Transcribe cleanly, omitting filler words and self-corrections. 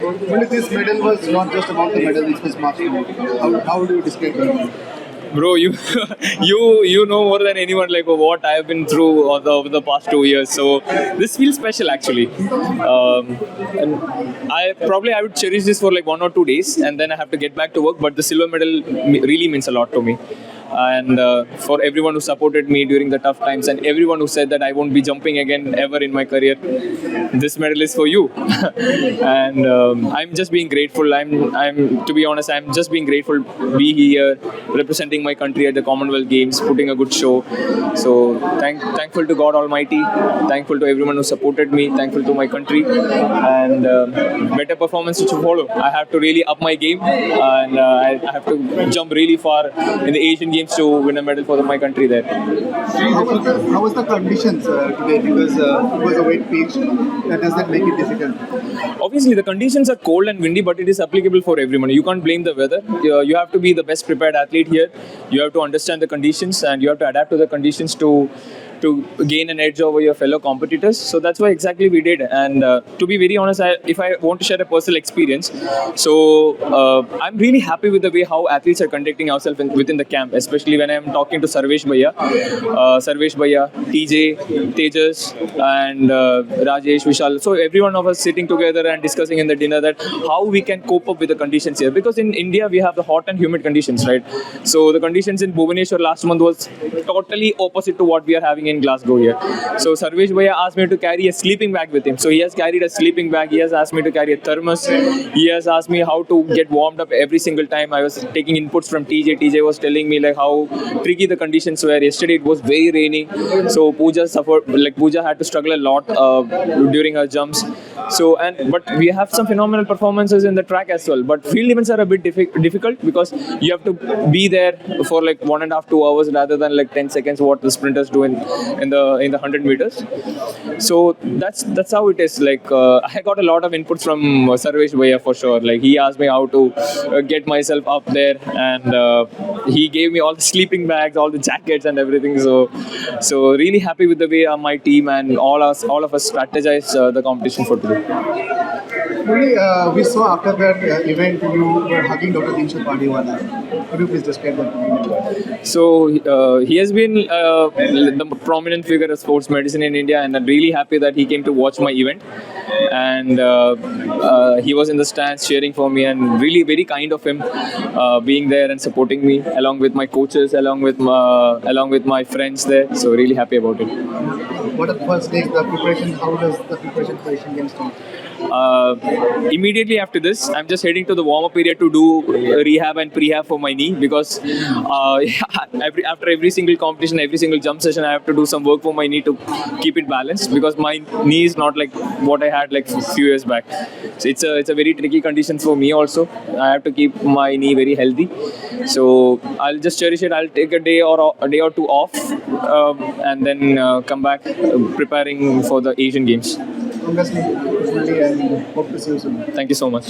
Only this medal was not just about the medal, it was mastery. How do you describe it? Bro, you you know more than anyone like what I have been through over the past 2 years. So this feels special actually, and I would cherish this for like 1 or 2 days, and then I have to get back to work. But the silver medal really means a lot to me. And for everyone who supported me during the tough times, and everyone who said that I won't be jumping again ever in my career, this medal is for you. And I'm just being grateful. I'm to be honest, I'm just being grateful to be here representing my country at the Commonwealth Games, putting a good show. So thankful to God Almighty, thankful to everyone who supported me, thankful to my country, and better performance to follow. I have to really up my game, and I have to jump really far in the Asian Games to win a medal for my country there. How was the conditions today? Because it was a wet pitch. Does that make it difficult? Obviously, the conditions are cold and windy, but it is applicable for everyone. You can't blame the weather. You have to be the best prepared athlete here. You have to understand the conditions, and you have to adapt to the conditions to gain an edge over your fellow competitors. So that's what exactly we did. And to be very honest, if I want to share a personal experience, so I'm really happy with the way how athletes are conducting ourselves within the camp, especially when I'm talking to Sarvesh Bhaiya, TJ, Tejas, and Rajesh, Vishal. So every one of us sitting together and discussing in the dinner that how we can cope up with the conditions here, because in India we have the hot and humid conditions, right? So the conditions in Bhubaneswar last month was totally opposite to what we are having in Glasgow here. So Sarvesh Bhaiya asked me to carry a sleeping bag with him. So he has carried a sleeping bag. He has asked me to carry a thermos. He has asked me how to get warmed up every single time. I was taking inputs from TJ. TJ was telling me like how tricky the conditions were. Yesterday it was very rainy. So Pooja suffered, like Pooja had to struggle a lot during her jumps. So but we have some phenomenal performances in the track as well. But field events are a bit difficult because you have to be there for like 1.5-2 hours rather than like 10 seconds what the sprinters do in the 100 meters. So that's how it is. Like I got a lot of inputs from Sarvesh Bhaiya for sure. Like he asked me how to get myself up there, and he gave me all the sleeping bags, all the jackets and everything. So really happy with the way my team and all of us strategized the competition for today. Only we saw after that event you were hugging Dr. Dinshu Padiwala. Could you please describe that? So he has been the prominent figure of sports medicine in India, and I'm really happy that he came to watch my event. And he was in the stands cheering for me, and really very kind of him being there and supporting me along with my coaches, along with my friends there. So really happy about it. What are the first days, the preparation? How does the preparation for Asian Games start? Immediately after this, I'm just heading to the warm-up area to do rehab and prehab for my knee, because after every single competition, every single jump session, I have to do some work for my knee to keep it balanced, because my knee is not like what I had like a few years back. So it's a very tricky condition for me also. I have to keep my knee very healthy. So I'll just cherish it. I'll take a day or two off, and then come back preparing for the Asian Games. Congratulations and hope to see you soon. Thank you so much.